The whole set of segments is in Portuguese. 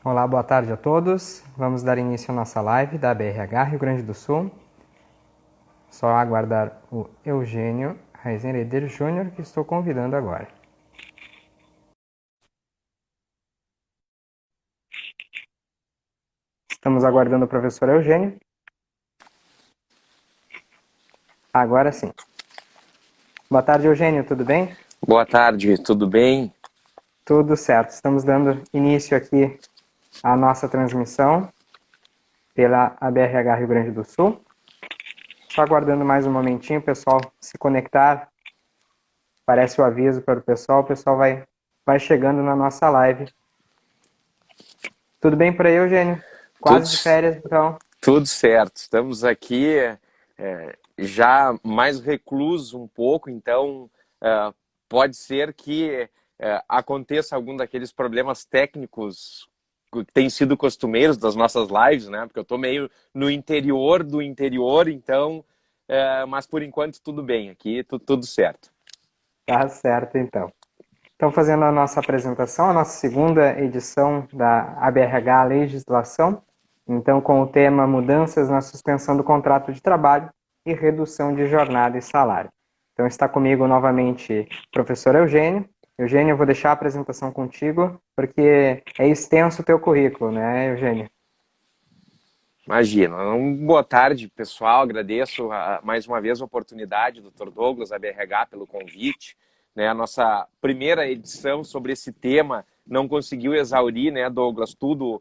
Olá, boa tarde a todos. Vamos dar início à nossa live da BRH Rio Grande do Sul. Só aguardar o Eugênio Reisenreder Júnior, que estou convidando agora. Estamos aguardando o professor Eugênio. Agora sim. Boa tarde, Eugênio, tudo bem? Boa tarde, tudo bem? Tudo certo. Estamos dando início aqui à nossa transmissão pela ABRH Rio Grande do Sul. Só aguardando mais um momentinho, o pessoal se conectar. Aparece o aviso para o pessoal vai chegando na nossa live. Tudo bem por aí, Eugênio? Tudo, Quase de férias, então. tudo certo. Estamos aqui já mais reclusos um pouco, então pode ser que aconteça algum daqueles problemas técnicos que têm sido costumeiros das nossas lives, né? Porque eu estou meio no interior do interior, então, mas por enquanto tudo bem aqui, tudo certo. Tá certo, então. Então, fazendo a nossa apresentação, a nossa segunda edição da ABRH Legislação, então com o tema Mudanças na Suspensão do Contrato de Trabalho e Redução de Jornada e Salário. Então, está comigo novamente o professor Eugênio. Eugênio, eu vou deixar a apresentação contigo, porque é extenso o teu currículo, né, Eugênio? Imagina. Boa tarde, pessoal. Agradeço mais uma vez a oportunidade, Dr. Douglas, da BRH, pelo convite. Né, a nossa primeira edição sobre esse tema não conseguiu exaurir, né, Douglas, tudo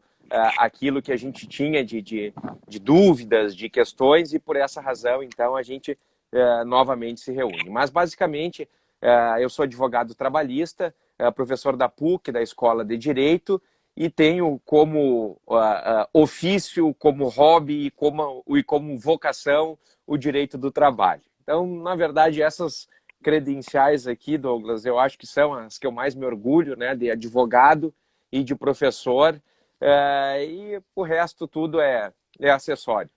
aquilo que a gente tinha de dúvidas, de questões, e por essa razão, então, a gente novamente se reúne. Mas, basicamente, eu sou advogado trabalhista, professor da PUC, da Escola de Direito, e tenho como ofício, como hobby e como vocação o direito do trabalho. Então, na verdade, essas credenciais aqui, Douglas, eu acho que são as que eu mais me orgulho, né, de advogado e de professor, e o resto tudo é acessório.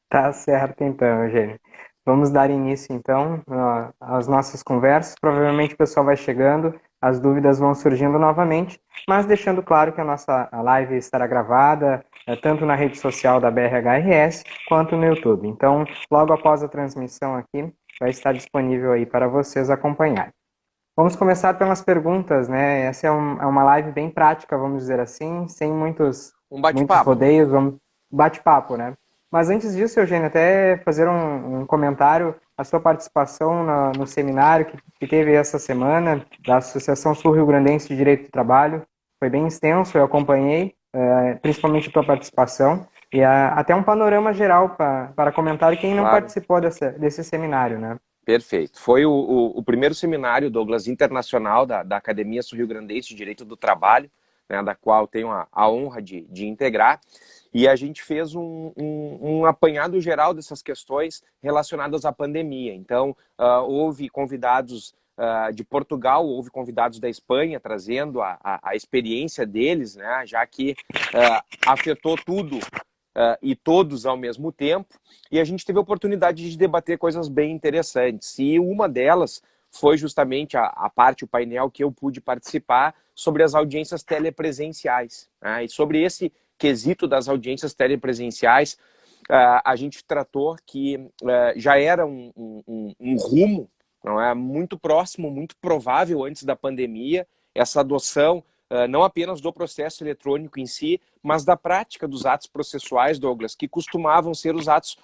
Tá certo, então, Eugênio. Vamos dar início, então, às nossas conversas. Provavelmente o pessoal vai chegando, as dúvidas vão surgindo novamente, mas deixando claro que a nossa live estará gravada, tanto na rede social da BRHRS, quanto no YouTube. Então, logo após a transmissão aqui, vai estar disponível aí para vocês acompanharem. Vamos começar pelas perguntas, né? Essa é uma live bem prática, vamos dizer assim, sem Um muitos bate-papo. rodeios, bate-papo, né? Mas antes disso, Eugênio, até fazer um comentário, a sua participação no seminário que teve essa semana da Associação Sul-Rio-Grandense de Direito do Trabalho, foi bem extenso, eu acompanhei, principalmente a tua participação, e até um panorama geral para comentar quem não Claro. participou desse seminário, né? Perfeito. Foi o primeiro seminário, Douglas, internacional da Academia Sul-Rio-Grandense de Direito do Trabalho, né, da qual tenho a honra de integrar, e a gente fez um apanhado geral dessas questões relacionadas à pandemia. Então, houve convidados de Portugal, houve convidados da Espanha, trazendo a experiência deles, né, já que afetou tudo e todos ao mesmo tempo, e a gente teve a oportunidade de debater coisas bem interessantes. E uma delas foi justamente a parte, o painel que eu pude participar sobre as audiências telepresenciais. Né? E sobre esse quesito das audiências telepresenciais, a gente tratou que já era um rumo, não é, muito próximo, muito provável antes da pandemia, essa adoção não apenas do processo eletrônico em si, mas da prática dos atos processuais, Douglas, que costumavam ser os atos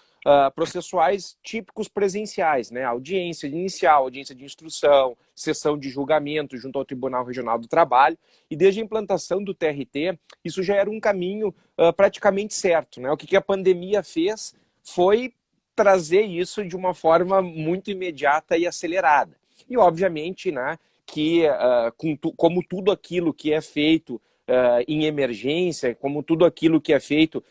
processuais típicos presenciais, né? Audiência inicial, audiência de instrução, sessão de julgamento junto ao Tribunal Regional do Trabalho, e desde a implantação do TRT, isso já era um caminho praticamente certo, né? O que a pandemia fez foi trazer isso de uma forma muito imediata e acelerada. E, obviamente, né, que como tudo aquilo que é feito em emergência, como tudo aquilo que é feito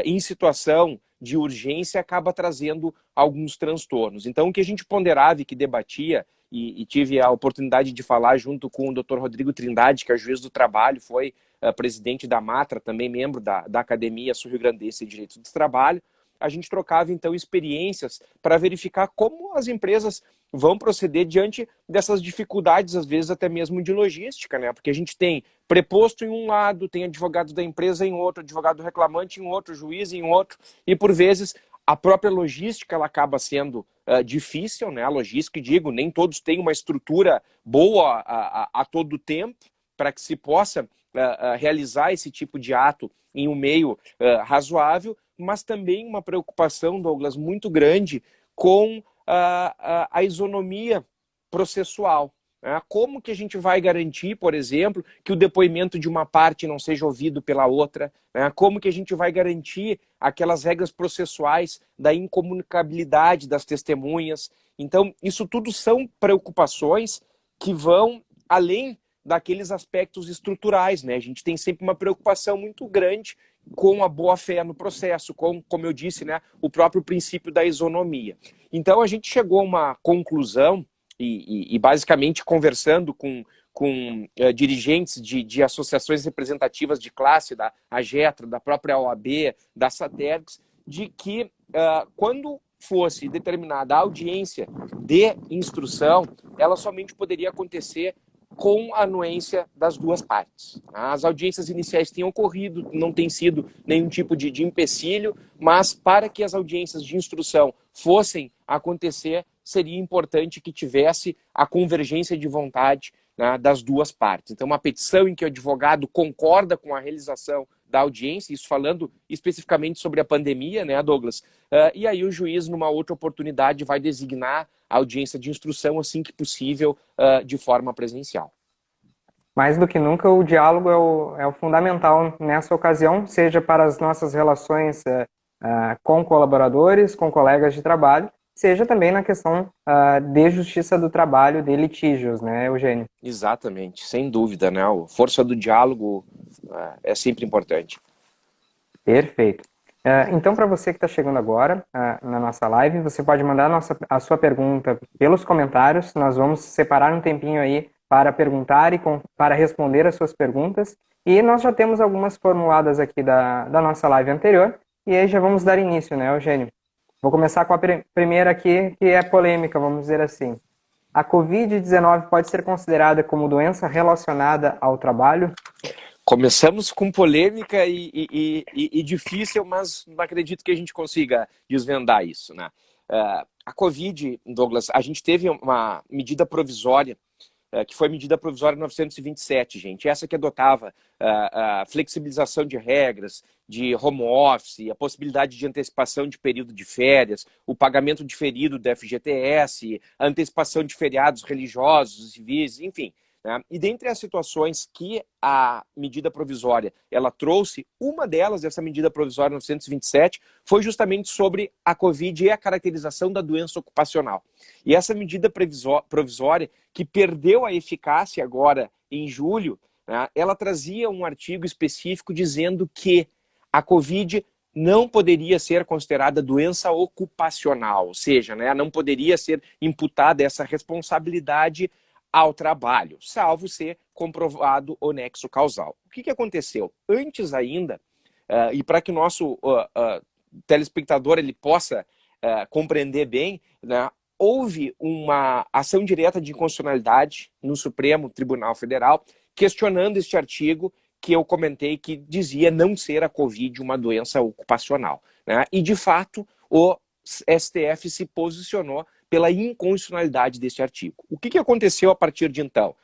em situação de urgência, acaba trazendo alguns transtornos. Então, o que a gente ponderava e que debatia, e tive a oportunidade de falar junto com o Dr. Rodrigo Trindade, que é juiz do trabalho, foi presidente da Matra, também membro da Academia Sul-Rio-Grandense de Direito do Trabalho, a gente trocava, então, experiências para verificar como as empresas vão proceder diante dessas dificuldades, às vezes até mesmo de logística, né? Porque a gente tem preposto em um lado, tem advogado da empresa em outro, advogado reclamante em outro, juiz em outro, e por vezes a própria logística ela acaba sendo difícil, né? A logística, digo, nem todos têm uma estrutura boa a todo tempo para que se possa realizar esse tipo de ato em um meio razoável, mas também uma preocupação, Douglas, muito grande com a isonomia processual. Né? Como que a gente vai garantir, por exemplo, que o depoimento de uma parte não seja ouvido pela outra? Né? Como que a gente vai garantir aquelas regras processuais da incomunicabilidade das testemunhas? Então, isso tudo são preocupações que vão além daqueles aspectos estruturais, né? A gente tem sempre uma preocupação muito grande com a boa-fé no processo, como eu disse, né, o próprio princípio da isonomia. Então, a gente chegou a uma conclusão, e basicamente conversando com dirigentes de associações representativas de classe, da AGETRO, da própria OAB, da SATERGS, de que quando fosse determinada a audiência de instrução, ela somente poderia acontecer com a anuência das duas partes. As audiências iniciais têm ocorrido, não tem sido nenhum tipo de empecilho, mas para que as audiências de instrução fossem acontecer, seria importante que tivesse a convergência de vontade, né, das duas partes. Então, uma petição em que o advogado concorda com a realização da audiência, isso falando especificamente sobre a pandemia, né, Douglas? E aí o juiz, numa outra oportunidade, vai designar a audiência de instrução, assim que possível, de forma presencial. Mais do que nunca, o diálogo é o fundamental nessa ocasião, seja para as nossas relações com colaboradores, com colegas de trabalho, seja também na questão de justiça do trabalho, de litígios, né, Eugênio? Exatamente, sem dúvida, né? A força do diálogo é sempre importante. Perfeito. Então, para você que está chegando agora na nossa live, você pode mandar a sua pergunta pelos comentários. Nós vamos separar um tempinho aí para perguntar e para responder as suas perguntas. E nós já temos algumas formuladas aqui da nossa live anterior. E aí já vamos dar início, né, Eugênio? Vou começar com a primeira aqui, que é polêmica, vamos dizer assim. A Covid-19 pode ser considerada como doença relacionada ao trabalho? Começamos com polêmica e difícil, mas não acredito que a gente consiga desvendar isso, né? A Covid, Douglas, a gente teve uma medida provisória, que foi a medida provisória 927, gente. Essa que adotava a flexibilização de regras, de home office, a possibilidade de antecipação de período de férias, o pagamento diferido do FGTS, a antecipação de feriados religiosos, civis, enfim. Né? E dentre as situações que a medida provisória ela trouxe, uma delas, essa medida provisória 927, foi justamente sobre a Covid e a caracterização da doença ocupacional. E essa medida provisória, que perdeu a eficácia agora em julho, né, ela trazia um artigo específico dizendo que a Covid não poderia ser considerada doença ocupacional, ou seja, né, não poderia ser imputada essa responsabilidade ao trabalho, salvo ser comprovado o nexo causal. O que aconteceu? Antes ainda, e para que o nosso telespectador ele possa compreender bem, né, houve uma ação direta de inconstitucionalidade no Supremo Tribunal Federal questionando este artigo que eu comentei que dizia não ser a Covid uma doença ocupacional. Né? E, de fato, o STF se posicionou pela inconstitucionalidade desse artigo. O que aconteceu a partir de então?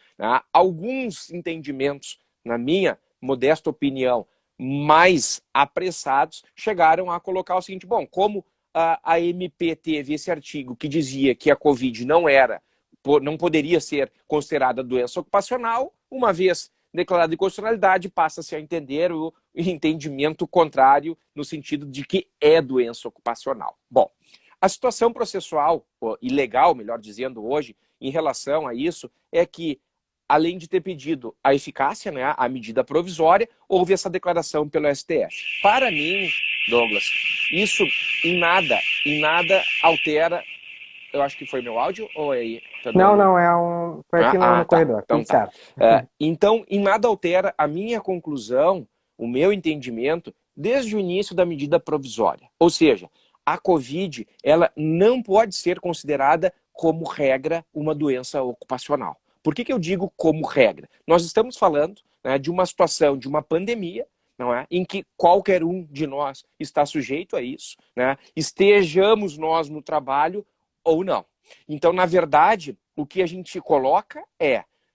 Alguns entendimentos, na minha modesta opinião, mais apressados, chegaram a colocar o seguinte, bom, como a MP teve esse artigo que dizia que a Covid não poderia ser considerada doença ocupacional, uma vez declarada inconstitucionalidade, passa-se a entender o entendimento contrário no sentido de que é doença ocupacional. Bom, a situação processual, e legal, melhor dizendo, hoje, em relação a isso, é que, além de ter pedido a eficácia, né, a medida provisória, houve essa declaração pelo STF. Para mim, Douglas, isso em nada altera. Eu acho que foi meu áudio ou é aí? Tá dando... Não, foi aqui no corredor, então, tudo certo. Então, em nada altera a minha conclusão, o meu entendimento, desde o início da medida provisória. Ou seja, a Covid ela não pode ser considerada como regra, uma doença ocupacional. Por que eu digo como regra? Nós estamos falando, né, de uma situação, de uma pandemia, não é? Em que qualquer um de nós está sujeito a isso, né? Estejamos nós no trabalho ou não. Então, na verdade, o que a gente coloca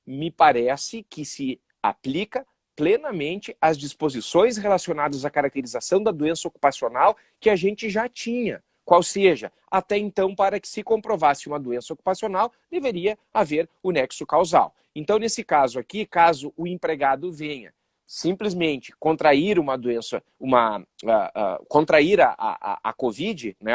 me parece que se aplica plenamente as disposições relacionadas à caracterização da doença ocupacional que a gente já tinha. Qual seja, até então, para que se comprovasse uma doença ocupacional, deveria haver o nexo causal. Então, nesse caso aqui, caso o empregado venha simplesmente contrair uma doença, contrair a Covid, né,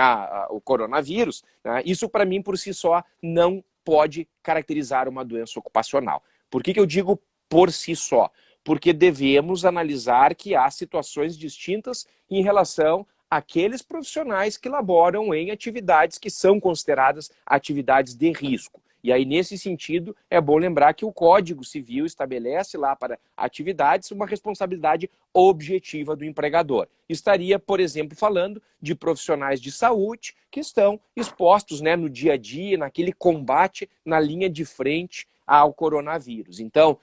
o coronavírus, né, isso para mim por si só não pode caracterizar uma doença ocupacional. Por que eu digo por si só? Porque devemos analisar que há situações distintas em relação àqueles profissionais que laboram em atividades que são consideradas atividades de risco. E aí, nesse sentido, é bom lembrar que o Código Civil estabelece lá para atividades uma responsabilidade objetiva do empregador. Estaria, por exemplo, falando de profissionais de saúde que estão expostos, né, no dia a dia, naquele combate na linha de frente ao coronavírus. Então,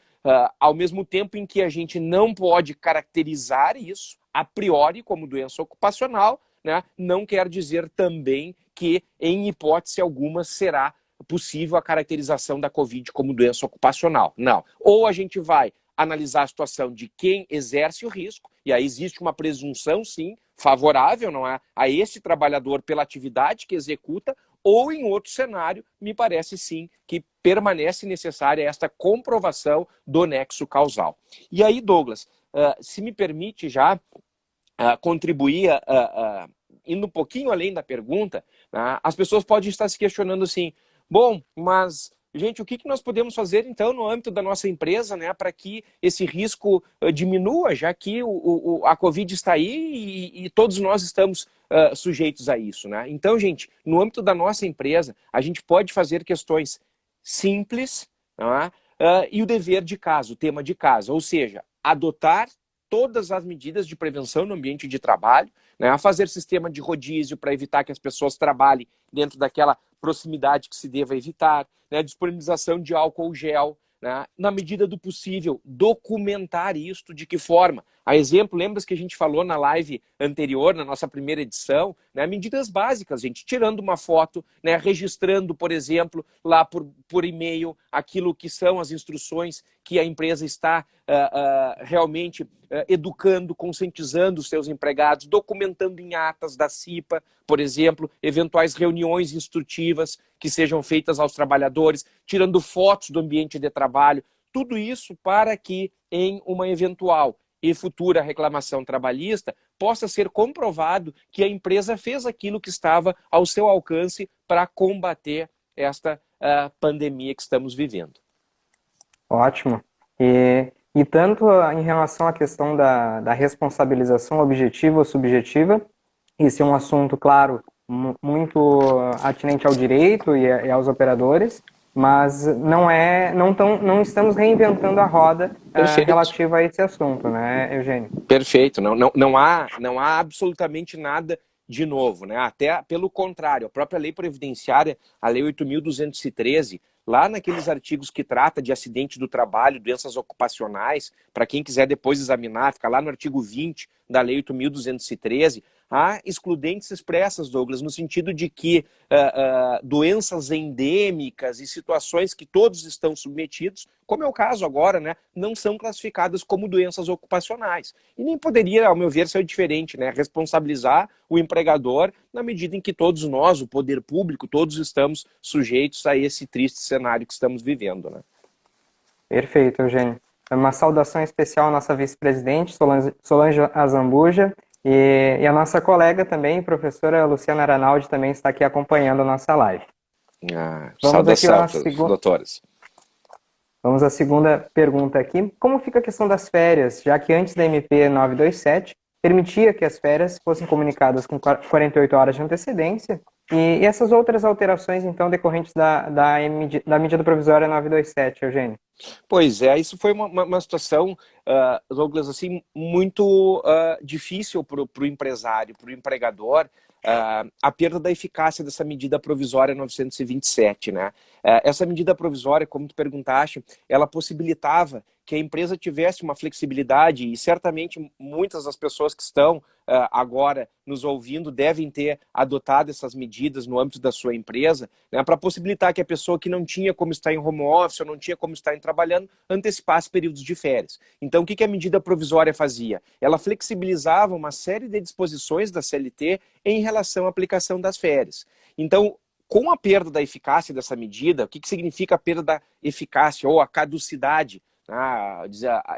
ao mesmo tempo em que a gente não pode caracterizar isso a priori como doença ocupacional, né, não quer dizer também que, em hipótese alguma, será possível a caracterização da Covid como doença ocupacional. Não. Ou a gente vai analisar a situação de quem exerce o risco, e aí existe uma presunção, sim, favorável, não é, a esse trabalhador pela atividade que executa, ou em outro cenário, me parece sim que permanece necessária esta comprovação do nexo causal. E aí, Douglas, se me permite já contribuir, indo um pouquinho além da pergunta, as pessoas podem estar se questionando assim, bom, mas, gente, o que nós podemos fazer, então, no âmbito da nossa empresa, né, para que esse risco diminua, já que a Covid está aí e todos nós estamos sujeitos a isso, né? Então, gente, no âmbito da nossa empresa, a gente pode fazer questões simples, né, e o dever de casa, o tema de casa, ou seja, adotar todas as medidas de prevenção no ambiente de trabalho, né, a fazer sistema de rodízio para evitar que as pessoas trabalhem dentro daquela proximidade que se deva evitar, né, disponibilização de álcool gel, né, na medida do possível, documentar isto de que forma. A exemplo, lembra que a gente falou na live anterior, na nossa primeira edição, né, medidas básicas, gente, tirando uma foto, né, registrando, por exemplo, lá por e-mail, aquilo que são as instruções que a empresa está realmente educando, conscientizando os seus empregados, documentando em atas da CIPA, por exemplo, eventuais reuniões instrutivas que sejam feitas aos trabalhadores, tirando fotos do ambiente de trabalho, tudo isso para que em uma eventual e futura reclamação trabalhista possa ser comprovado que a empresa fez aquilo que estava ao seu alcance para combater esta pandemia que estamos vivendo. Ótimo. E tanto em relação à questão da responsabilização objetiva ou subjetiva, esse é um assunto, claro, muito atinente ao direito e aos operadores, mas não estamos reinventando a roda relativa a esse assunto, né, Eugênio? Perfeito. Não há absolutamente nada de novo, né? Até pelo contrário, a própria lei previdenciária, a lei 8.213, lá naqueles artigos que trata de acidente do trabalho, doenças ocupacionais, para quem quiser depois examinar, fica lá no artigo 20 da lei 8.213, há excludentes expressas, Douglas, no sentido de que doenças endêmicas e situações que todos estão submetidos, como é o caso agora, né, não são classificadas como doenças ocupacionais. E nem poderia, ao meu ver, ser diferente, né, responsabilizar o empregador na medida em que todos nós, o poder público, todos estamos sujeitos a esse triste cenário que estamos vivendo, né? Perfeito, Eugênio. Uma saudação especial à nossa vice-presidente, Solange Azambuja, e a nossa colega também, professora Luciana Aranaldi, também está aqui acompanhando a nossa live. Saudação, doutores. Vamos à segunda pergunta aqui. Como fica a questão das férias, já que antes da MP 927 permitia que as férias fossem comunicadas com 48 horas de antecedência, e essas outras alterações, então, decorrentes da medida provisória 927, Eugênio? Pois é, isso foi uma situação, Douglas, assim, muito difícil para o empresário, para o empregador, a perda da eficácia dessa medida provisória 927, né? Essa medida provisória, como tu perguntaste, ela possibilitava que a empresa tivesse uma flexibilidade e certamente muitas das pessoas que estão agora nos ouvindo devem ter adotado essas medidas no âmbito da sua empresa, né, para possibilitar que a pessoa que não tinha como estar em home office ou não tinha como estar trabalhando antecipasse períodos de férias. Então, o que a medida provisória fazia? Ela flexibilizava uma série de disposições da CLT em relação à aplicação das férias. Então, com a perda da eficácia dessa medida, o que significa a perda da eficácia ou a caducidade?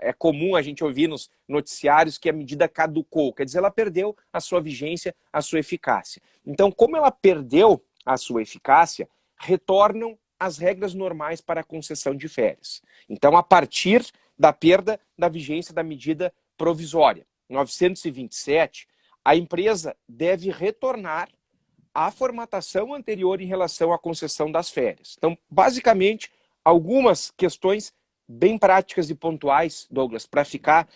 É comum a gente ouvir nos noticiários que a medida caducou, quer dizer, ela perdeu a sua vigência, a sua eficácia. Então, como ela perdeu a sua eficácia, retornam as regras normais para a concessão de férias. Então, a partir da perda da vigência da medida provisória 927, a empresa deve retornar à formatação anterior em relação à concessão das férias. Então, basicamente, algumas questões bem práticas e pontuais, Douglas, para ficar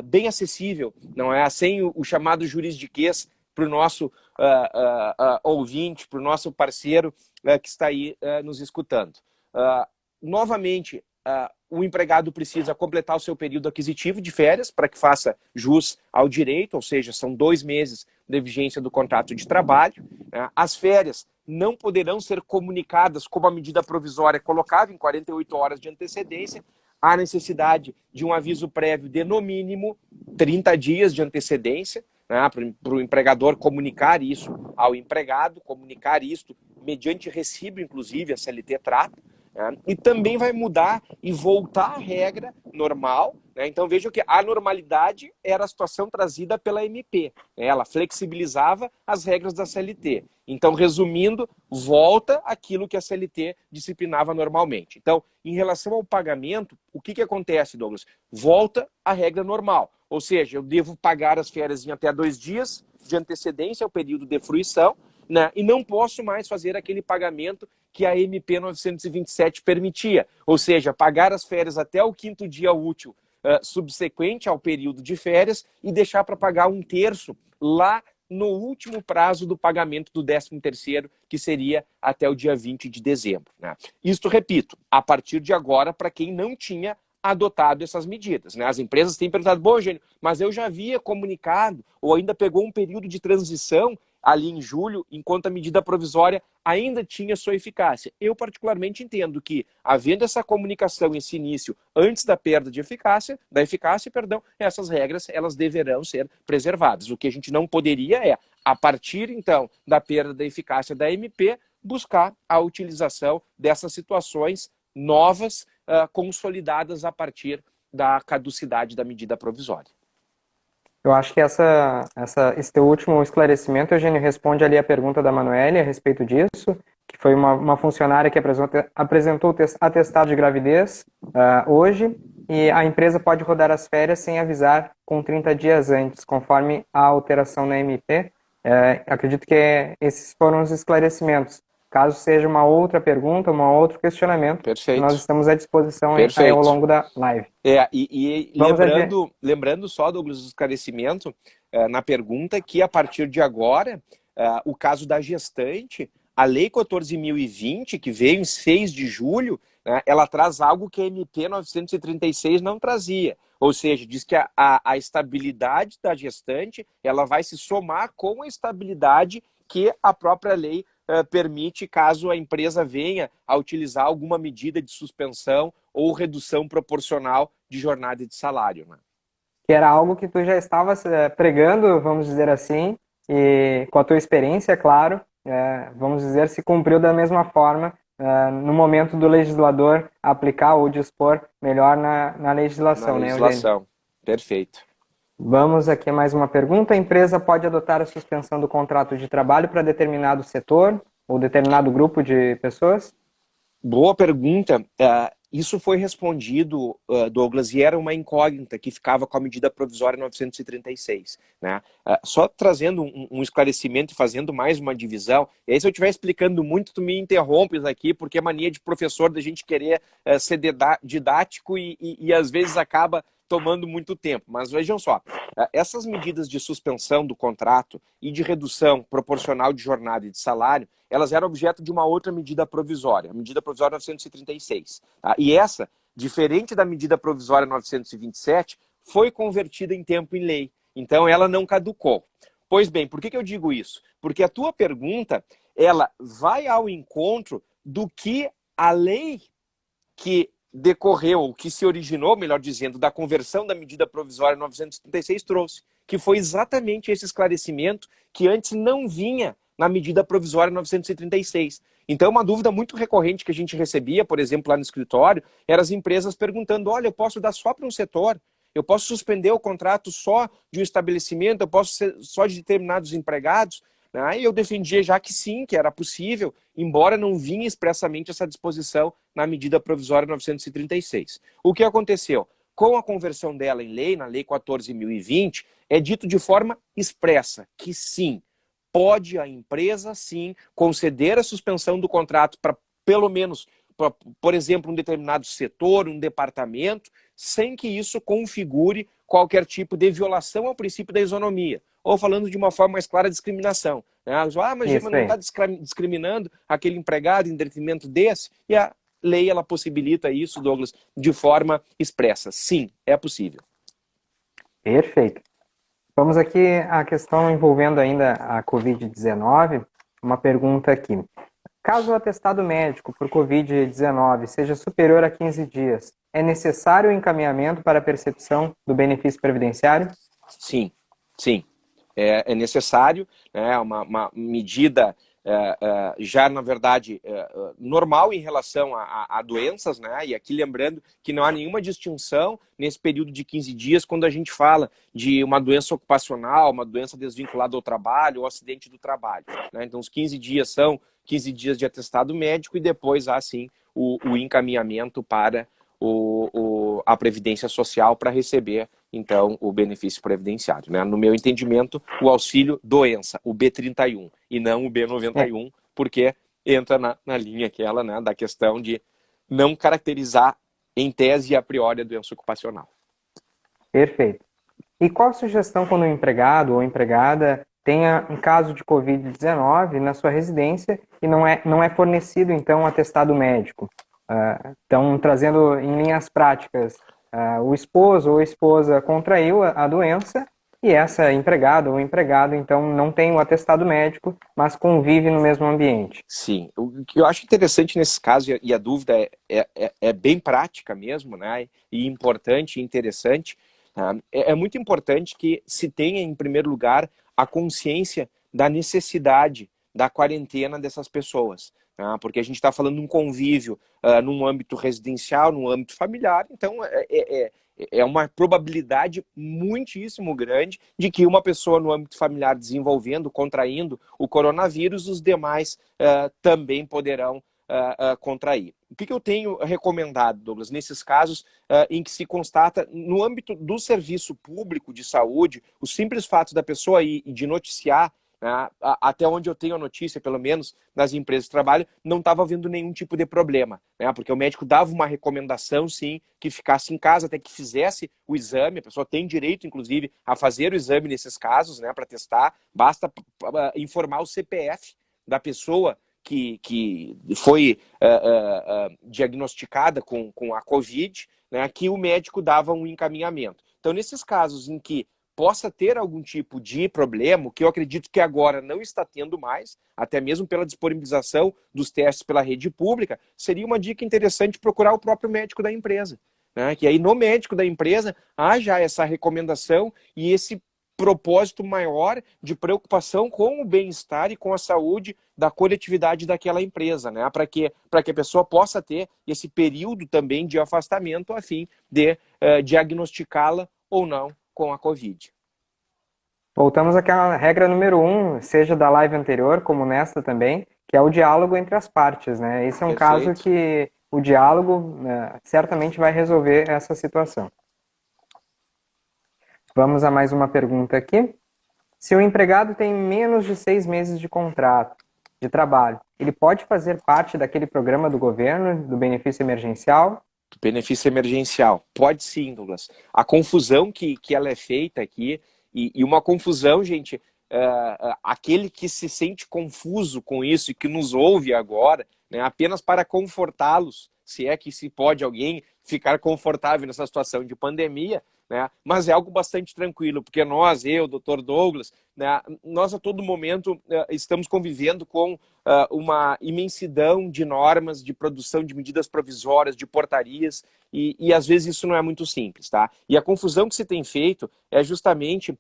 bem acessível, não é? Sem o chamado juridiquês para o nosso ouvinte, para o nosso parceiro que está aí nos escutando. Novamente, o empregado precisa completar o seu período aquisitivo de férias para que faça jus ao direito, ou seja, são 2 meses de vigência do contrato de trabalho. As férias não poderão ser comunicadas como a medida provisória colocava em 48 horas de antecedência. Há necessidade de um aviso prévio de, no mínimo, 30 dias de antecedência, né, para o empregador comunicar isso ao empregado, comunicar isso mediante recibo, inclusive, a CLT trata. E também vai mudar e voltar à regra normal, né? Então vejam que a normalidade era a situação trazida pela MP, né? Ela flexibilizava as regras da CLT. Então, resumindo, volta aquilo que a CLT disciplinava normalmente. Então, em relação ao pagamento, o que acontece, Douglas? Volta à regra normal, ou seja, eu devo pagar as férias em até 2 dias de antecedência ao período de fruição, né? E não posso mais fazer aquele pagamento que a MP 927 permitia, ou seja, pagar as férias até o 5º dia útil subsequente ao período de férias e deixar para pagar 1/3 lá no último prazo do pagamento do 13º, que seria até o dia 20 de dezembro. Né? Isto, repito, a partir de agora, para quem não tinha adotado essas medidas. Né? As empresas têm perguntado, bom, Eugênio, mas eu já havia comunicado, ou ainda pegou um período de transição ali em julho, enquanto a medida provisória ainda tinha sua eficácia. Eu particularmente entendo que, havendo essa comunicação, esse início, antes da perda de eficácia, essas regras elas deverão ser preservadas. O que a gente não poderia é, a partir então da perda da eficácia da MP, buscar a utilização dessas situações novas, consolidadas a partir da caducidade da medida provisória. Eu acho que esse teu último esclarecimento, Eugênio, responde ali a pergunta da Manoeli a respeito disso, que foi uma funcionária que apresentou o atestado de gravidez hoje, e a empresa pode rodar as férias sem avisar com 30 dias antes, conforme a alteração na MP. Acredito que esses foram os esclarecimentos. Caso seja uma outra pergunta, um outro questionamento, Perfeito. Nós estamos à disposição aí ao longo da live. Lembrando só, Douglas, do esclarecimento na pergunta, que a partir de agora, o caso da gestante, a Lei 14.020, que veio em 6 de julho, né, ela traz algo que a MP 936 não trazia. Ou seja, diz que a estabilidade da gestante ela vai se somar com a estabilidade que a própria lei permite caso a empresa venha a utilizar alguma medida de suspensão ou redução proporcional de jornada e de salário. Né? Que era algo que tu já estava pregando, vamos dizer assim, e com a tua experiência, é claro, vamos dizer, se cumpriu da mesma forma no momento do legislador aplicar ou dispor melhor na legislação, né, Eugênio? Perfeito. Vamos aqui a mais uma pergunta. A empresa pode adotar a suspensão do contrato de trabalho para determinado setor ou determinado grupo de pessoas? Boa pergunta. Isso foi respondido, Douglas, e era uma incógnita que ficava com a medida provisória 936. Né? Só trazendo um esclarecimento e fazendo mais uma divisão, e aí se eu estiver explicando muito, tu me interrompes aqui, porque é mania de professor da gente querer ser didático e às vezes acaba tomando muito tempo. Mas vejam só, essas medidas de suspensão do contrato e de redução proporcional de jornada e de salário, elas eram objeto de uma outra medida provisória, a medida provisória 936. Tá? E essa, diferente da medida provisória 927, foi convertida em tempo em lei. Então, ela não caducou. Pois bem, por que eu digo isso? Porque a tua pergunta, ela vai ao encontro do que a lei que decorreu, ou que se originou, melhor dizendo, da conversão da medida provisória 936 trouxe, que foi exatamente esse esclarecimento que antes não vinha na medida provisória 936. Então, uma dúvida muito recorrente que a gente recebia, por exemplo, lá no escritório, eram as empresas perguntando, olha, eu posso dar só para um setor? Eu posso suspender o contrato só de um estabelecimento? Eu posso ser só de determinados empregados? E eu defendia já que sim, que era possível, embora não vinha expressamente essa disposição na medida provisória 936. O que aconteceu? Com a conversão dela em lei, na Lei 14.020, é dito de forma expressa que sim, pode a empresa, sim, conceder a suspensão do contrato para, pelo menos, por exemplo, um determinado setor, um departamento, sem que isso configure qualquer tipo de violação ao princípio da isonomia. Ou falando de uma forma mais clara, discriminação. Mas não está discriminando aquele empregado em detrimento desse? E a lei, ela possibilita isso, Douglas, de forma expressa. Sim, é possível. Perfeito. Vamos aqui à questão envolvendo ainda a Covid-19. Uma pergunta aqui. Caso o atestado médico por Covid-19 seja superior a 15 dias, é necessário o encaminhamento para a percepção do benefício previdenciário? Sim, sim. É necessário, né, uma medida já, na verdade, normal em relação a doenças, né? E aqui lembrando que não há nenhuma distinção nesse período de 15 dias quando a gente fala de uma doença ocupacional, uma doença desvinculada ao trabalho ou acidente do trabalho. Né? Então, os 15 dias são 15 dias de atestado médico e depois há, sim, o encaminhamento para a Previdência Social para receber, então, o benefício previdenciário. Né? No meu entendimento, o auxílio doença, o B31, e não o B91, porque entra na linha aquela, né, da questão de não caracterizar, em tese e a priori, a doença ocupacional. Perfeito. E qual a sugestão quando o empregado ou empregada tenha um caso de Covid-19 na sua residência e não é fornecido, então, um atestado médico? Então, trazendo em linhas práticas, o esposo ou a esposa contraiu a doença e essa empregada ou empregado, então, não tem o atestado médico, mas convive no mesmo ambiente. Sim. O que eu acho interessante nesses casos, e a dúvida é bem prática mesmo, né? E importante e interessante, é muito importante que se tenha, em primeiro lugar, a consciência da necessidade da quarentena dessas pessoas. Porque a gente está falando de um convívio num âmbito residencial, num âmbito familiar, então é uma probabilidade muitíssimo grande de que uma pessoa no âmbito familiar desenvolvendo, contraindo o coronavírus, os demais também poderão contrair. O que eu tenho recomendado, Douglas, nesses casos em que se constata, no âmbito do serviço público de saúde, o simples fato da pessoa ir e de noticiar, até onde eu tenho a notícia, pelo menos nas empresas de trabalho, não estava havendo nenhum tipo de problema, né? Porque o médico dava uma recomendação, sim, que ficasse em casa até que fizesse o exame. A pessoa tem direito, inclusive, a fazer o exame nesses casos, né, para testar. Basta informar o CPF da pessoa que foi diagnosticada com a Covid, né, que o médico dava um encaminhamento. Então, nesses casos em que possa ter algum tipo de problema, que eu acredito que agora não está tendo mais, até mesmo pela disponibilização dos testes pela rede pública, seria uma dica interessante procurar o próprio médico da empresa. Né? Que aí no médico da empresa há já essa recomendação e esse propósito maior de preocupação com o bem-estar e com a saúde da coletividade daquela empresa, né? Para que a pessoa possa ter esse período também de afastamento a fim de diagnosticá-la ou não com a Covid. Voltamos àquela regra número 1, seja da live anterior, como nesta também, que é o diálogo entre as partes, né? Esse é um Perfeito. caso que o diálogo certamente vai resolver essa situação. Vamos a mais uma pergunta aqui. Se o empregado tem menos de 6 meses de contrato de trabalho, ele pode fazer parte daquele programa do governo, do benefício emergencial? benefício emergencial. Pode sim, Douglas. A confusão que ela é feita aqui, e uma confusão, gente, aquele que se sente confuso com isso e que nos ouve agora, né, apenas para confortá-los, se é que se pode alguém ficar confortável nessa situação de pandemia, né, mas é algo bastante tranquilo, porque nós, eu, Dr. Douglas, né, nós a todo momento estamos convivendo com uma imensidão de normas, de produção de medidas provisórias, de portarias, e às vezes isso não é muito simples, tá? E a confusão que se tem feito é justamente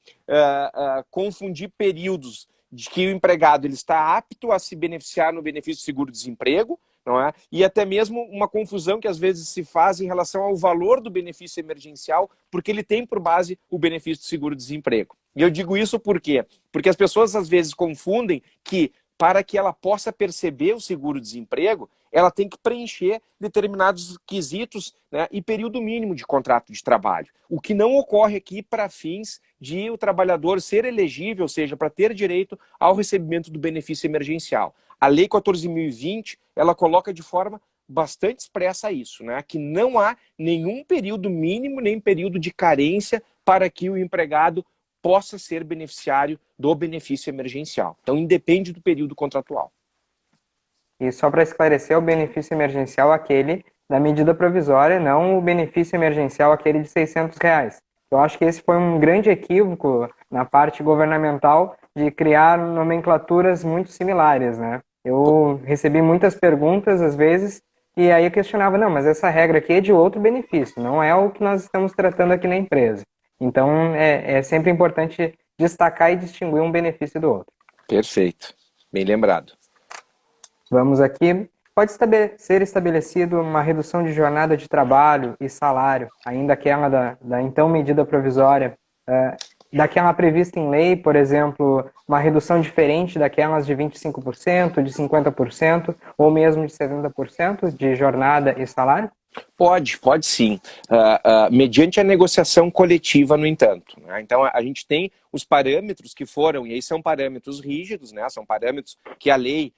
confundir períodos de que o empregado ele está apto a se beneficiar no benefício seguro-desemprego, não é? E até mesmo uma confusão que às vezes se faz em relação ao valor do benefício emergencial, porque ele tem por base o benefício do seguro-desemprego. E eu digo isso por quê? Porque as pessoas às vezes confundem que para que ela possa perceber o seguro-desemprego, ela tem que preencher determinados quesitos, né, e período mínimo de contrato de trabalho. O que não ocorre aqui para fins de o trabalhador ser elegível, ou seja, para ter direito ao recebimento do benefício emergencial. A Lei 14.020, ela coloca de forma bastante expressa isso, né, que não há nenhum período mínimo, nem período de carência para que o empregado possa ser beneficiário do benefício emergencial. Então, independe do período contratual. E só para esclarecer, o benefício emergencial aquele da medida provisória, não o benefício emergencial aquele de R$ 600. Eu acho que esse foi um grande equívoco na parte governamental de criar nomenclaturas muito similares, né? Eu recebi muitas perguntas, às vezes, e aí eu questionava, não, mas essa regra aqui é de outro benefício, não é o que nós estamos tratando aqui na empresa. Então, é sempre importante destacar e distinguir um benefício do outro. Perfeito. Bem lembrado. Vamos aqui. Pode ser estabelecido uma redução de jornada de trabalho e salário, ainda aquela da então medida provisória, daquela prevista em lei, por exemplo, uma redução diferente daquelas de 25%, de 50%, ou mesmo de 70% de jornada e salário? Pode sim. Mediante a negociação coletiva, no entanto. Né? Então, a gente tem os parâmetros que foram, e aí são parâmetros rígidos, né? São parâmetros que a lei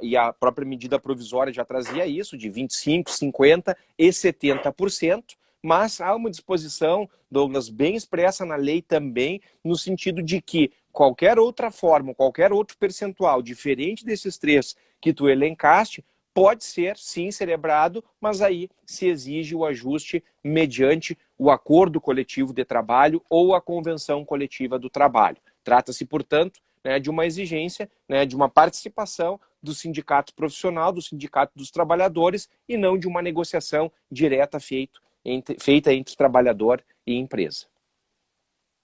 e a própria medida provisória já trazia isso, de 25%, 50% e 70%, mas há uma disposição, Douglas, bem expressa na lei também, no sentido de que qualquer outra forma, qualquer outro percentual diferente desses três que tu elencaste, pode ser, sim, celebrado, mas aí se exige o ajuste mediante o acordo coletivo de trabalho ou a convenção coletiva do trabalho. Trata-se, portanto, né, de uma exigência, né, de uma participação do sindicato profissional, do sindicato dos trabalhadores, e não de uma negociação direta feita entre trabalhador e empresa.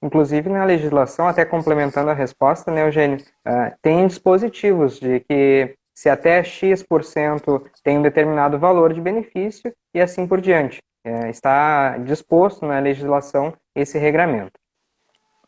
Inclusive, na legislação, até complementando a resposta, né, Eugênio, tem dispositivos de que se até X% tem um determinado valor de benefício e assim por diante. Está disposto na legislação esse regramento.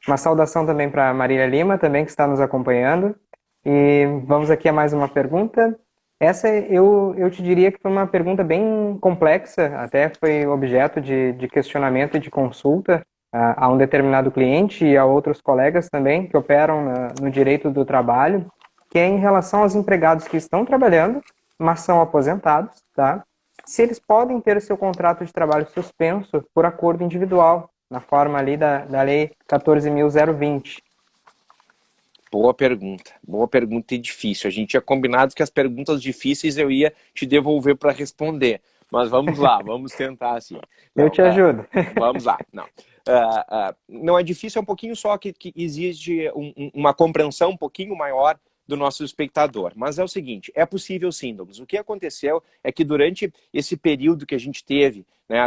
Uma saudação também para a Marília Lima, também que está nos acompanhando. E vamos aqui a mais uma pergunta. Essa eu te diria que foi uma pergunta bem complexa, até foi objeto de questionamento e de consulta a um determinado cliente e a outros colegas também que operam no direito do trabalho, que é em relação aos empregados que estão trabalhando, mas são aposentados, tá? Se eles podem ter seu contrato de trabalho suspenso por acordo individual, na forma ali da Lei 14.020. Boa pergunta e difícil. A gente tinha combinado que as perguntas difíceis eu ia te devolver para responder, mas vamos lá, vamos tentar assim. Eu te ajudo. Vamos lá, não. Não é difícil, é um pouquinho só que exige uma compreensão um pouquinho maior do nosso espectador. Mas é o seguinte, é possível sim, Douglas. O que aconteceu é que durante esse período que a gente teve, né,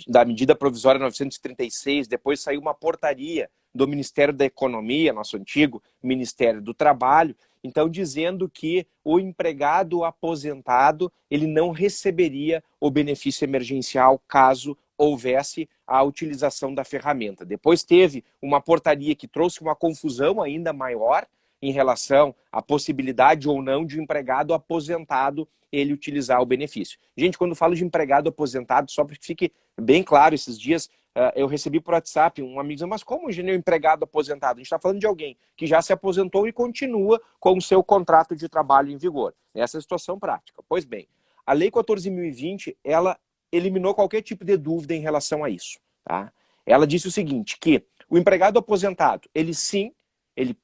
da medida provisória 936, depois saiu uma portaria do Ministério da Economia, nosso antigo Ministério do Trabalho, então dizendo que o empregado aposentado ele não receberia o benefício emergencial caso houvesse a utilização da ferramenta. Depois teve uma portaria que trouxe uma confusão ainda maior em relação à possibilidade ou não de um empregado aposentado ele utilizar o benefício. Gente, quando falo de empregado aposentado, só para que fique bem claro, esses dias eu recebi por WhatsApp um amigo dizendo, mas como o empregado aposentado? A gente está falando de alguém que já se aposentou e continua com o seu contrato de trabalho em vigor. Essa é a situação prática. Pois bem, a Lei 14.020, ela eliminou qualquer tipo de dúvida em relação a isso. Tá? Ela disse o seguinte, que o empregado aposentado, ele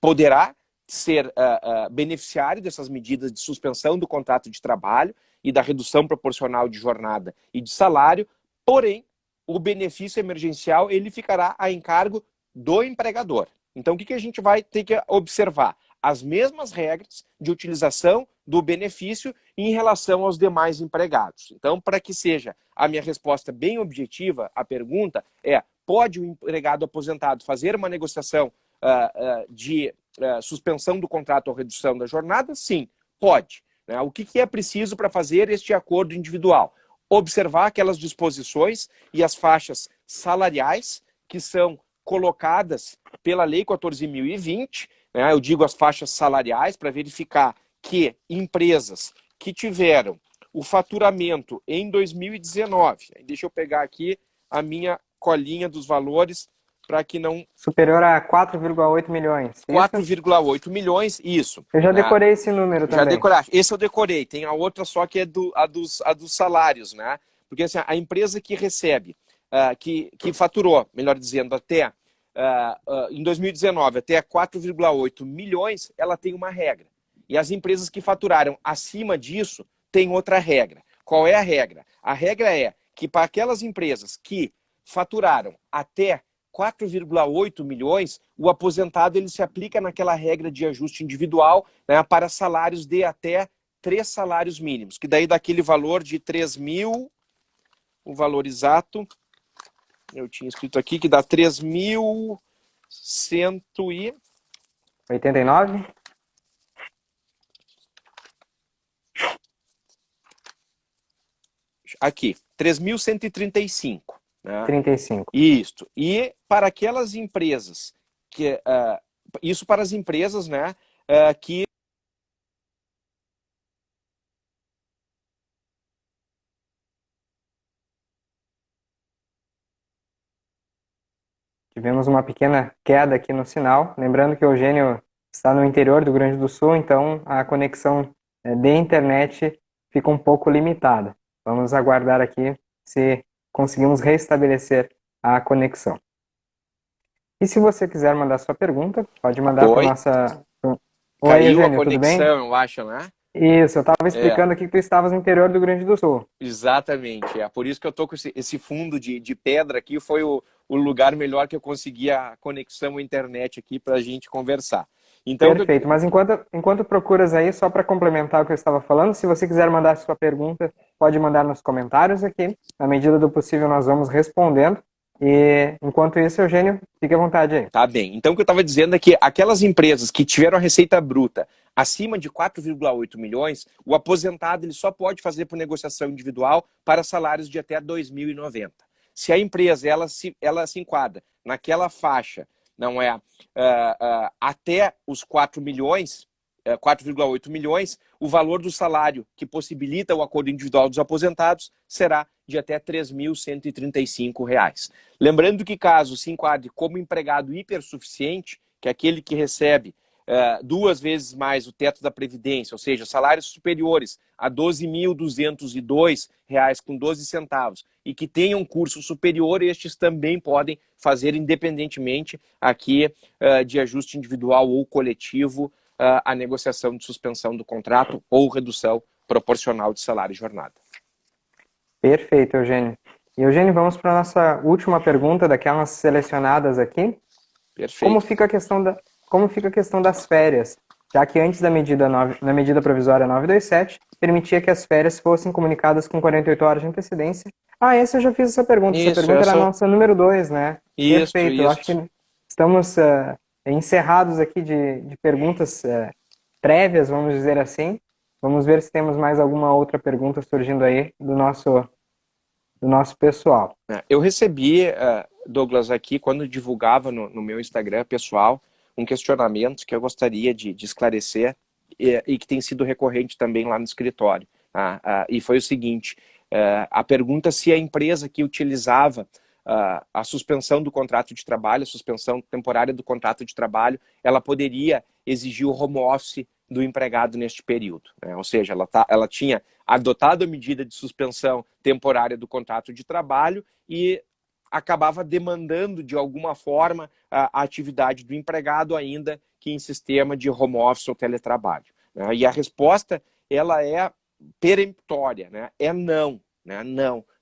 poderá ser beneficiário dessas medidas de suspensão do contrato de trabalho e da redução proporcional de jornada e de salário, porém, o benefício emergencial ele ficará a encargo do empregador. Então, o que a gente vai ter que observar? As mesmas regras de utilização do benefício em relação aos demais empregados. Então, para que seja a minha resposta bem objetiva, a pergunta é: pode o empregado aposentado fazer uma negociação de suspensão do contrato ou redução da jornada? Sim, pode. Né? O que é preciso para fazer este acordo individual? Observar aquelas disposições e as faixas salariais que são colocadas pela Lei 14.020, né? Eu digo as faixas salariais para verificar que empresas que tiveram o faturamento em 2019, deixa eu pegar aqui a minha colinha dos valores para que não... Superior a 4,8 milhões. 4,8 milhões, isso. Eu já decorei esse número também. Já decorei. Esse eu decorei. Tem a outra só que é a dos salários, né? Porque assim, a empresa que recebe, que faturou, melhor dizendo, até em 2019, até 4,8 milhões, ela tem uma regra. E as empresas que faturaram acima disso têm outra regra. Qual é a regra? A regra é que para aquelas empresas que faturaram até 4,8 milhões, o aposentado ele se aplica naquela regra de ajuste individual, né, para salários de até 3 salários mínimos, que daí daquele valor de 3 mil, o valor exato, eu tinha escrito aqui, que dá 3.189? Aqui, 3.135. Né? 35. Isso. E para aquelas empresas, isso para as empresas, né, que Tivemos uma pequena queda aqui no sinal. Lembrando que o Eugênio está no interior do Rio Grande do Sul, então a conexão de internet fica um pouco limitada. Vamos aguardar aqui se conseguimos restabelecer a conexão. E se você quiser mandar sua pergunta, pode mandar para a nossa... Oi, Caiu Eugênio, a conexão, tudo bem? eu acho, né? Isso, eu estava explicando aqui que tu estavas no interior do Rio Grande do Sul. Exatamente, é por isso que eu tô com esse fundo de pedra aqui, foi o lugar melhor que eu consegui a conexão à internet aqui para a gente conversar. Então, perfeito, mas enquanto procuras aí, só para complementar o que eu estava falando, se você quiser mandar sua pergunta, pode mandar nos comentários aqui, na medida do possível nós vamos respondendo. E enquanto isso, Eugênio, fique à vontade aí. Tá bem. Então o que eu estava dizendo é que aquelas empresas que tiveram a receita bruta acima de 4,8 milhões, o aposentado ele só pode fazer por negociação individual para salários de até 2.090. Se a empresa ela se enquadra naquela faixa, não é até os 4 milhões, 4,8 milhões, o valor do salário que possibilita o acordo individual dos aposentados será de até R$ 3.135. Lembrando que caso se enquadre como empregado hipersuficiente, que é aquele que recebe 2 vezes mais o teto da Previdência, ou seja, salários superiores a R$ 12.202,12, e que tenham curso superior, estes também podem fazer independentemente aqui de ajuste individual ou coletivo a negociação de suspensão do contrato ou redução proporcional de salário e jornada. Perfeito, Eugênio. E, Eugênio, vamos para a nossa última pergunta, daquelas selecionadas aqui. Perfeito. Como fica a questão das férias? Já que antes da medida provisória 927, permitia que as férias fossem comunicadas com 48 horas de antecedência. Essa eu já fiz essa pergunta. Essa pergunta era a nossa número 2, né? Isso, perfeito. Isso. Eu acho que estamos encerrados aqui de perguntas prévias, vamos dizer assim. Vamos ver se temos mais alguma outra pergunta surgindo aí do nosso pessoal. Eu recebi, Douglas, aqui, quando divulgava no meu Instagram pessoal, um questionamento que eu gostaria de esclarecer e que tem sido recorrente também lá no escritório. E foi o seguinte, a pergunta se a empresa que utilizava a suspensão do contrato de trabalho, a suspensão temporária do contrato de trabalho, ela poderia exigir o home office do empregado neste período, né? Ou seja, ela tinha adotado a medida de suspensão temporária do contrato de trabalho e acabava demandando, de alguma forma, a atividade do empregado, ainda que em sistema de home office ou teletrabalho, né? E a resposta, ela é peremptória, né? É não, né?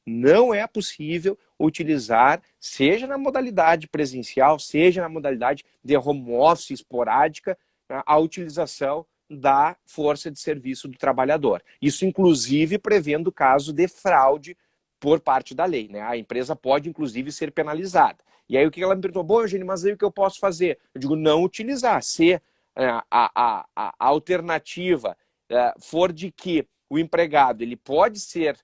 Não é possível utilizar, seja na modalidade presencial, seja na modalidade de home office esporádica, né, a utilização da força de serviço do trabalhador. Isso, inclusive, prevendo o caso de fraude por parte da lei, né? A empresa pode, inclusive, ser penalizada. E aí o que ela me perguntou? Bom, Eugênio, mas aí o que eu posso fazer? Eu digo, não utilizar. Se a alternativa for de que o empregado ele pode ser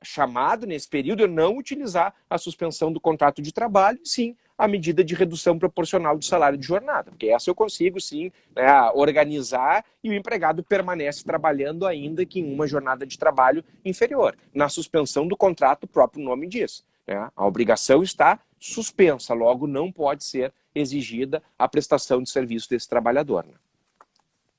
chamado nesse período, eu não utilizar a suspensão do contrato de trabalho, sim a medida de redução proporcional do salário de jornada, porque essa eu consigo sim, né, organizar, e o empregado permanece trabalhando ainda que em uma jornada de trabalho inferior. Na suspensão do contrato, o próprio nome diz, né, a obrigação está suspensa, logo não pode ser exigida a prestação de serviço desse trabalhador, né?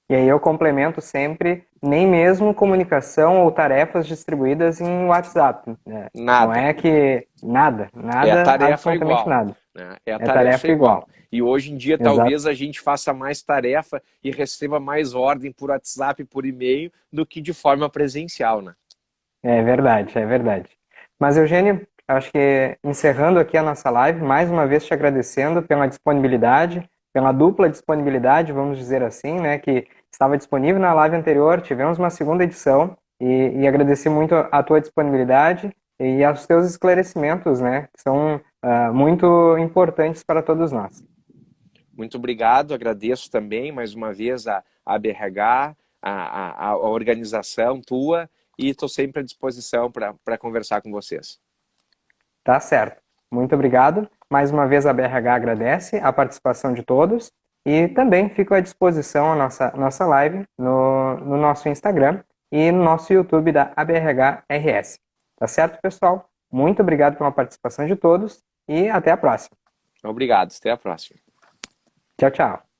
E aí eu complemento sempre, nem mesmo comunicação ou tarefas distribuídas em WhatsApp, né? Não Nada. é que nada, É a nada, tarefa absolutamente igual, nada. né? É a É tarefa tarefa igual. igual. E hoje em dia, Exato. talvez a gente faça mais tarefa e receba mais ordem por WhatsApp, por e-mail, do que de forma presencial, né? É verdade, é verdade. Mas, Eugênio, acho que encerrando aqui a nossa live, mais uma vez te agradecendo pela disponibilidade, pela dupla disponibilidade, vamos dizer assim, né, que estava disponível na live anterior, tivemos uma segunda edição, e agradecer muito a tua disponibilidade e aos teus esclarecimentos, né, que são muito importantes para todos nós. Muito obrigado, agradeço também mais uma vez a BRH, a organização tua, e estou sempre à disposição para conversar com vocês. Tá certo. Muito obrigado. Mais uma vez a BRH agradece a participação de todos e também fico à disposição a nossa live no nosso Instagram e no nosso YouTube da ABRH RS. Tá certo, pessoal? Muito obrigado pela participação de todos e até a próxima. Obrigado, até a próxima. Tchau, tchau.